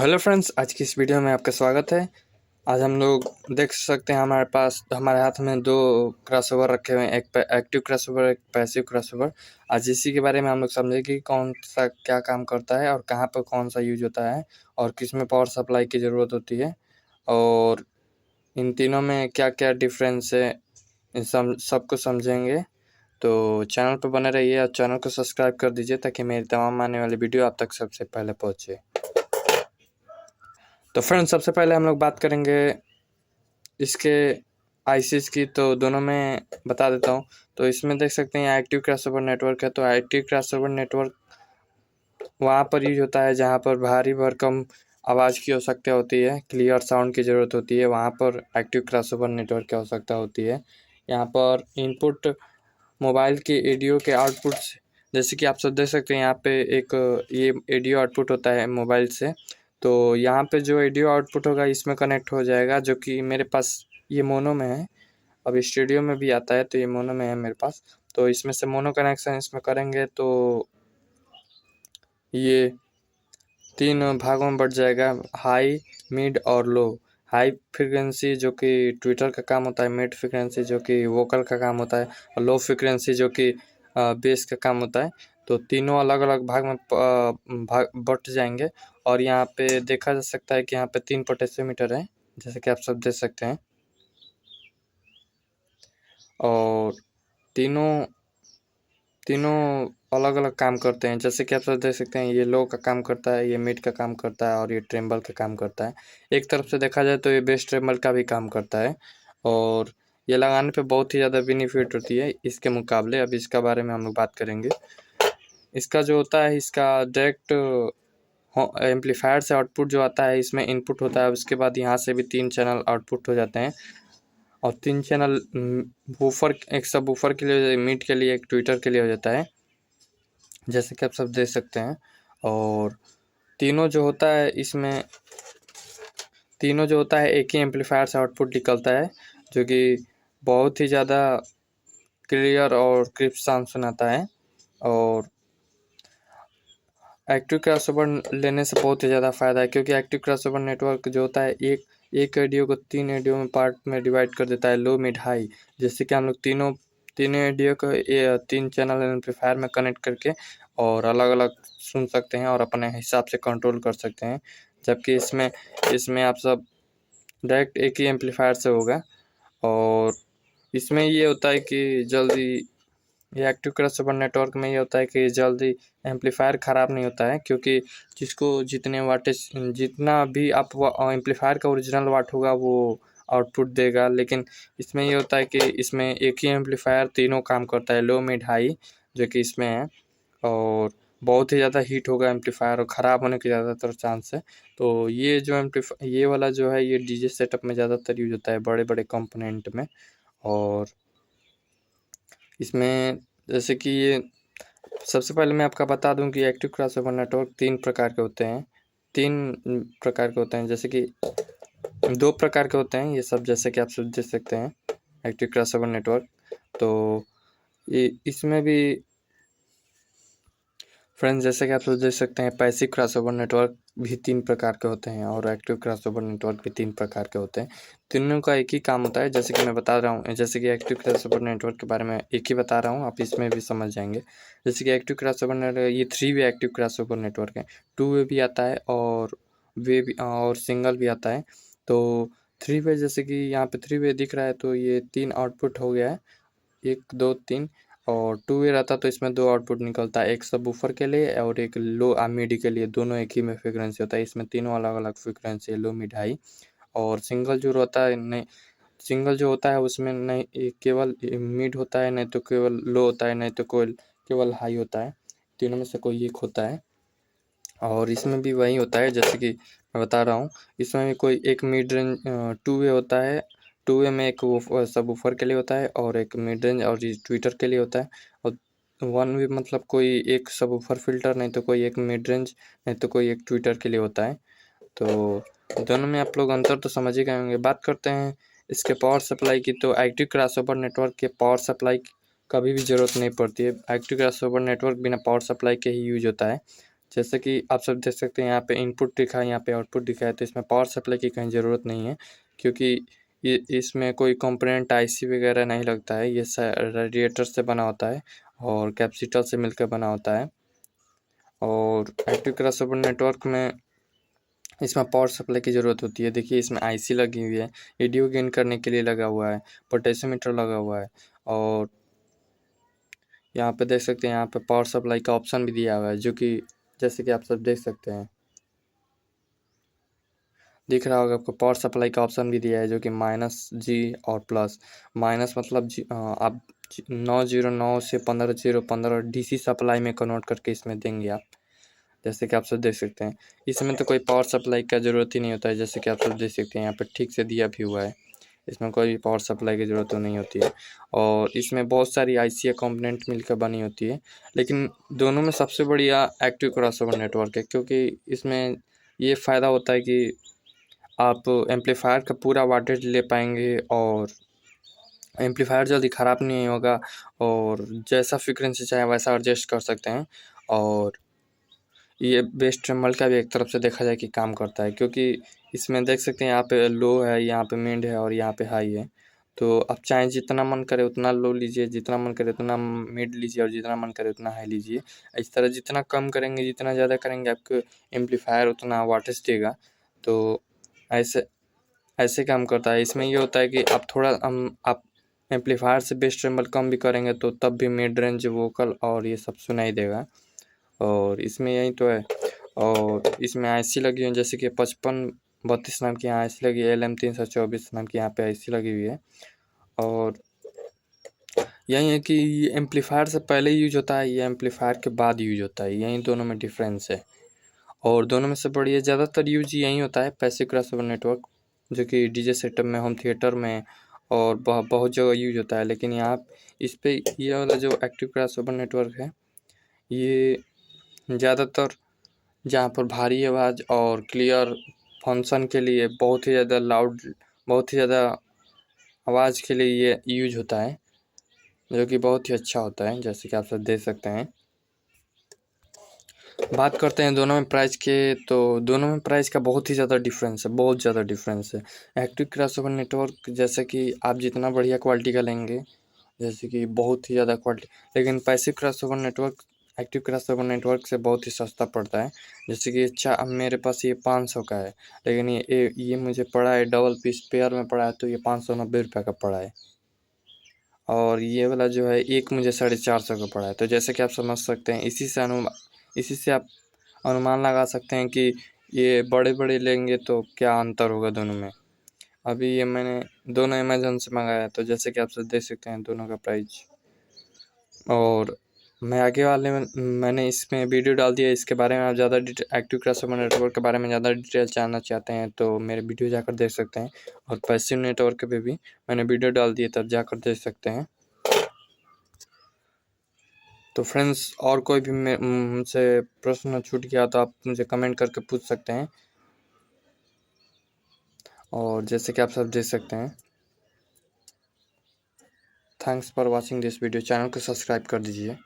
Hello friends, आज की इस वीडियो में आपका स्वागत है। आज हम लोग देख सकते हैं हमारे हाथ में दो क्रॉसओवर रखे हुए हैं, एक एक्टिव क्रॉसओवर, एक पैसिव क्रॉसओवर। आज इसी के बारे में हम लोग समझेंगे कि कौन सा क्या काम करता है और कहाँ पर कौन सा यूज होता है और किस में पावर सप्लाई की ज़रूरत होती है और इन तीनों में क्या क्या डिफरेंस है, सबको समझेंगे। तो चैनल पर बने रहिए और चैनल को सब्सक्राइब कर दीजिए ताकि मेरी तमाम आने वाली वीडियो आप तक सबसे पहले पहुँचे। तो फ्रेंड्स, सबसे पहले हम लोग बात करेंगे इसके आईसीस की, तो दोनों में बता देता हूँ। तो इसमें देख सकते हैं एक्टिव क्रॉसओवर नेटवर्क है। तो एक्टिव क्रॉसओवर नेटवर्क वहाँ पर यूज होता है जहाँ पर भारी भरकम आवाज़ की आवश्यकता होती है, क्लियर साउंड की ज़रूरत होती है, वहाँ पर एक्टिव क्रॉसओवर नेटवर्क की आवश्यकता होती है। यहाँ पर इनपुट मोबाइल के ऑडियो के आउटपुट, जैसे कि आप सब देख सकते हैं यहाँ पे एक ये ऑडियो आउटपुट होता है मोबाइल से। तो यहाँ पे जो ऑडियो आउटपुट होगा इसमें कनेक्ट हो जाएगा, जो कि मेरे पास ये मोनो में है। अब स्टूडियो में भी आता है तो ये मोनो में है मेरे पास। तो इसमें से मोनो कनेक्शन इसमें करेंगे तो ये तीन भागों में बढ़ जाएगा, हाई, मिड और लो। हाई फ्रिक्वेंसी जो कि ट्विटर का काम होता है, मिड फ्रिक्वेंसी जो कि वोकल का काम होता है, और लो फ्रिक्वेंसी जो कि बेस का काम होता है। तो तीनों अलग अलग भाग में भाग बट जाएंगे। और यहाँ पे देखा जा सकता है कि यहाँ पे 3 पोटेंशियोमीटर है, जैसे कि आप सब देख सकते हैं। और तीनों तीनों अलग अलग काम करते हैं, जैसे कि आप सब देख सकते हैं। ये लो का काम करता है, ये मिड का काम करता है और ये ट्रेम्बल का काम करता है। एक तरफ से देखा जाए तो ये बेस ट्रेम्बल का भी काम करता है और ये लगाने पे बहुत ही ज़्यादा बेनिफिट होती है इसके मुकाबले। अब इसका बारे में हम लोग बात करेंगे। इसका जो होता है, इसका डायरेक्ट एम्पलीफायर से आउटपुट जो आता है, इसमें इनपुट होता है, उसके बाद यहाँ से भी 3 चैनल आउटपुट हो जाते हैं और 3 चैनल वूफर, एक सब वूफर के लिए, मिड के लिए, एक ट्विटर के लिए हो जाता है, जैसे कि आप सब देख सकते हैं। और तीनों जो होता है इसमें, तीनों जो होता है एक ही एम्पलीफायर से आउटपुट निकलता है, जो कि बहुत ही ज़्यादा क्लियर और क्रिस्प साउंड सुनाता है। और एक्टिव क्रॉसओवर लेने से बहुत ही ज़्यादा फ़ायदा है, क्योंकि एक्टिव क्रॉसओवर नेटवर्क जो होता है एक ऑडियो को 3 ऑडियो में पार्ट में डिवाइड कर देता है, लो, मिड, हाई। जैसे कि हम लोग तीनों ऑडियो को 3 चैनल एम्पलीफायर में कनेक्ट करके और अलग अलग सुन सकते हैं और अपने हिसाब से कंट्रोल कर सकते हैं। जबकि इसमें आप सब डायरेक्ट एक ही एम्पलीफायर से होगा। और इसमें ये होता है कि जल्दी, ये एक्टिव क्रॉसओवर नेटवर्क में ये होता है कि जल्दी एम्पलीफायर ख़राब नहीं होता है, क्योंकि जिसको जितने वाटेज, जितना भी आप एम्पलीफायर का ओरिजिनल वाट होगा वो आउटपुट देगा। लेकिन इसमें ये होता है कि इसमें एक ही एम्पलीफायर तीनों काम करता है, लो, मिड, हाई, जो कि इसमें है। और बहुत ही ज़्यादा हीट होगा एम्पलीफायर और ख़राब होने के ज़्यादातर चांस है। तो ये जो ये वाला जो है, ये डीजे सेटअप में ज़्यादातर यूज होता है, बड़े बड़े कंपोनेंट में। और इसमें जैसे कि ये, सबसे पहले मैं आपका बता दूं कि एक्टिव क्रॉसओवर नेटवर्क 3 प्रकार के होते हैं। 3 प्रकार के होते हैं, जैसे कि 2 प्रकार के होते हैं ये सब, जैसे कि आप सब देख सकते हैं एक्टिव क्रॉसओवर नेटवर्क। तो ये इसमें भी फ्रेंड्स, जैसे कि आप लोग देख सकते हैं, पैसिव क्रॉसओवर नेटवर्क भी 3 प्रकार के होते हैं और एक्टिव क्रॉसओवर नेटवर्क भी 3 प्रकार के होते हैं। तीनों का एक ही काम होता है, जैसे कि मैं बता रहा हूँ। जैसे कि एक्टिव क्रॉसओवर नेटवर्क के बारे में एक ही बता रहा हूँ, आप इसमें भी समझ जाएंगे। जैसे कि एक्टिव क्रॉसओवर नेटवर्क, ये 3 वे एक्टिव क्रॉसओवर नेटवर्क है। 2 वे भी आता है और वे भी और सिंगल भी आता है। तो 3 वे, जैसे कि यहाँ पे 3 वे दिख रहा है, तो ये 3 आउटपुट हो गया है, 1 2 3। और 2 वे रहता तो इसमें 2 आउटपुट निकलता है, एक सबवूफर के लिए और एक लो मिड के लिए। दोनों एक ही में फ्रीक्वेंसी होता है, इसमें तीनों अलग अलग फ्रीक्वेंसी है, लो, मिड, हाई। और सिंगल जो रहता है, नहीं, सिंगल जो होता है उसमें नहीं केवल मिड होता है, नहीं तो केवल लो होता है, नहीं तो केवल हाई होता है। तीनों में से कोई एक होता है। और इसमें भी वही होता है, जैसे कि मैं बता रहा हूँ। इसमें भी कोई एक मिड रेंज 2 वे होता है। 2 वे में एक सबवूफर के लिए होता है और एक मिड रेंज और ट्विटर के लिए होता है। और 1 वे मतलब कोई एक सबवूफर फिल्टर, नहीं तो कोई एक मिड रेंज, नहीं तो कोई एक ट्विटर के लिए होता है। तो दोनों में आप लोग अंतर तो समझ ही गए होंगे। बात करते हैं इसके पावर सप्लाई की। तो एक्टिव क्रॉसओवर नेटवर्क के पावर सप्लाई कभी भी ज़रूरत नहीं पड़ती है। एक्टिव क्रॉसओवर नेटवर्क बिना पावर सप्लाई के ही यूज होता है। जैसे कि आप सब देख सकते हैं यहाँ पे इनपुट दिखा है, यहाँ पे आउटपुट दिखा है, तो इसमें पावर सप्लाई की कहीं ज़रूरत नहीं है, क्योंकि ये इसमें कोई कंपोनेंट आईसी वगैरह नहीं लगता है। ये रेडिएटर से बना होता है और कैपेसिटर से मिलकर बना होता है। और एक्टिव क्रॉसओवर नेटवर्क में इसमें पावर सप्लाई की ज़रूरत होती है। देखिए इसमें आईसी लगी हुई है, एडियो गेन करने के लिए लगा हुआ है, पोटेंशियोमीटर लगा हुआ है, और यहाँ पे देख सकते हैं यहाँ पे पावर सप्लाई का ऑप्शन भी दिया हुआ है, जो कि जैसे कि आप सब देख सकते हैं, दिख रहा होगा आपको। पावर सप्लाई का ऑप्शन भी दिया है, जो कि -G और प्लस। माइनस मतलब आप 909 से 15 डीसी सप्लाई में कन्वर्ट करके इसमें देंगे आप, जैसे कि आप सब देख सकते हैं। इसमें तो कोई पावर सप्लाई का ज़रूरत ही नहीं होता है, जैसे कि आप सब देख सकते हैं यहाँ पर ठीक से दिया भी हुआ है। इसमें कोई भी पावर सप्लाई की ज़रूरत तो नहीं होती है। और इसमें बहुत सारी आईसी कंपोनेंट मिलकर बनी होती है, लेकिन दोनों में सबसे बढ़िया एक्टिव क्रॉसओवर नेटवर्क है, क्योंकि इसमें ये फ़ायदा होता है कि आप एम्पलीफायर का पूरा वाटेज ले पाएंगे, और एम्पलीफायर जल्दी ख़राब नहीं होगा, और जैसा फ्रीक्वेंसी चाहे वैसा एडजस्ट कर सकते हैं। और ये बेस ट्रिम्बल का भी एक तरफ से देखा जाए कि काम करता है, क्योंकि इसमें देख सकते हैं यहाँ पे लो है, यहाँ पे मिड है और यहाँ पे हाई है। तो आप चाहे जितना मन करे उतना लो लीजिए, जितना मन करे उतना मिड लीजिए, और जितना मन करे उतना हाई लीजिए। इस तरह जितना कम करेंगे, जितना ज़्यादा करेंगे, आपको एम्पलीफायर उतना वाटेज देगा। तो ऐसे ऐसे काम करता है। इसमें ये होता है कि आप एम्पलीफायर से बेस ट्रिम्बल कम भी करेंगे तो तब भी मिड रेंज वोकल और ये सब सुनाई देगा। और इसमें यही तो है। और इसमें आईसी लगी हुई है, जैसे कि 5532 नाम की यहाँ आईसी लगी है, LM324 नाम की यहाँ पे आईसी लगी हुई है। और यही है कि ये एम्पलीफायर से पहले यूज होता है, ये एम्पलीफायर के बाद यूज होता है, यही दोनों में डिफरेंस है। और दोनों में से बढ़िया ज़्यादातर यूज यही होता है, पैसिव क्रॉसओवर नेटवर्क, जो कि डीजे सेटअप में, होम थिएटर में और बहुत जगह यूज होता है। लेकिन यहाँ इस पे ये वाला जो एक्टिव क्रॉसओवर नेटवर्क है, ये ज़्यादातर जहाँ पर भारी आवाज़ और क्लियर फंक्शन के लिए, बहुत ही ज़्यादा लाउड, बहुत ही ज़्यादा आवाज़ के लिए ये यूज होता है, जो कि बहुत ही अच्छा होता है, जैसे कि आप सब देख सकते हैं। बात करते हैं दोनों में प्राइस के, तो दोनों में प्राइस का बहुत ही ज़्यादा डिफरेंस है, बहुत ज़्यादा डिफरेंस है। एक्टिव क्रॉसओवर नेटवर्क जैसे कि आप जितना बढ़िया क्वालिटी का लेंगे, जैसे कि बहुत ही ज़्यादा क्वालिटी, लेकिन passive crossover network active crossover network से बहुत ही सस्ता पड़ता है। जैसे कि अच्छा, अब मेरे पास ये 500 का है, लेकिन ये मुझे पड़ा है डबल पीस पेयर में पड़ा है, तो ये 590 रुपये का पड़ा है। और ये वाला जो है एक मुझे 450 का पड़ा है। तो जैसे कि आप समझ सकते हैं, इसी से आप अनुमान लगा सकते हैं कि ये बड़े बड़े लेंगे तो क्या अंतर होगा दोनों में। अभी ये मैंने दोनों अमेज़न से मंगाया है, तो जैसे कि आप सब देख सकते हैं दोनों का प्राइस। और मैं आगे वाले में मैंने इसमें वीडियो डाल दिया, इसके बारे में आप ज़्यादा एक्टिव क्रॉसओवर नेटवर्क के बारे में ज़्यादा डिटेल जानना चाहते हैं तो मेरे वीडियो जाकर देख सकते हैं। और पैसिव नेटवर्क पे भी मैंने वीडियो डाल दिए, तब जाकर देख सकते हैं। तो फ्रेंड्स, और कोई भी मुझसे प्रश्न छूट गया तो आप मुझे कमेंट करके पूछ सकते हैं। और जैसे कि आप सब देख सकते हैं, thanks for watching this video. Channel को सब्सक्राइब कर दीजिए।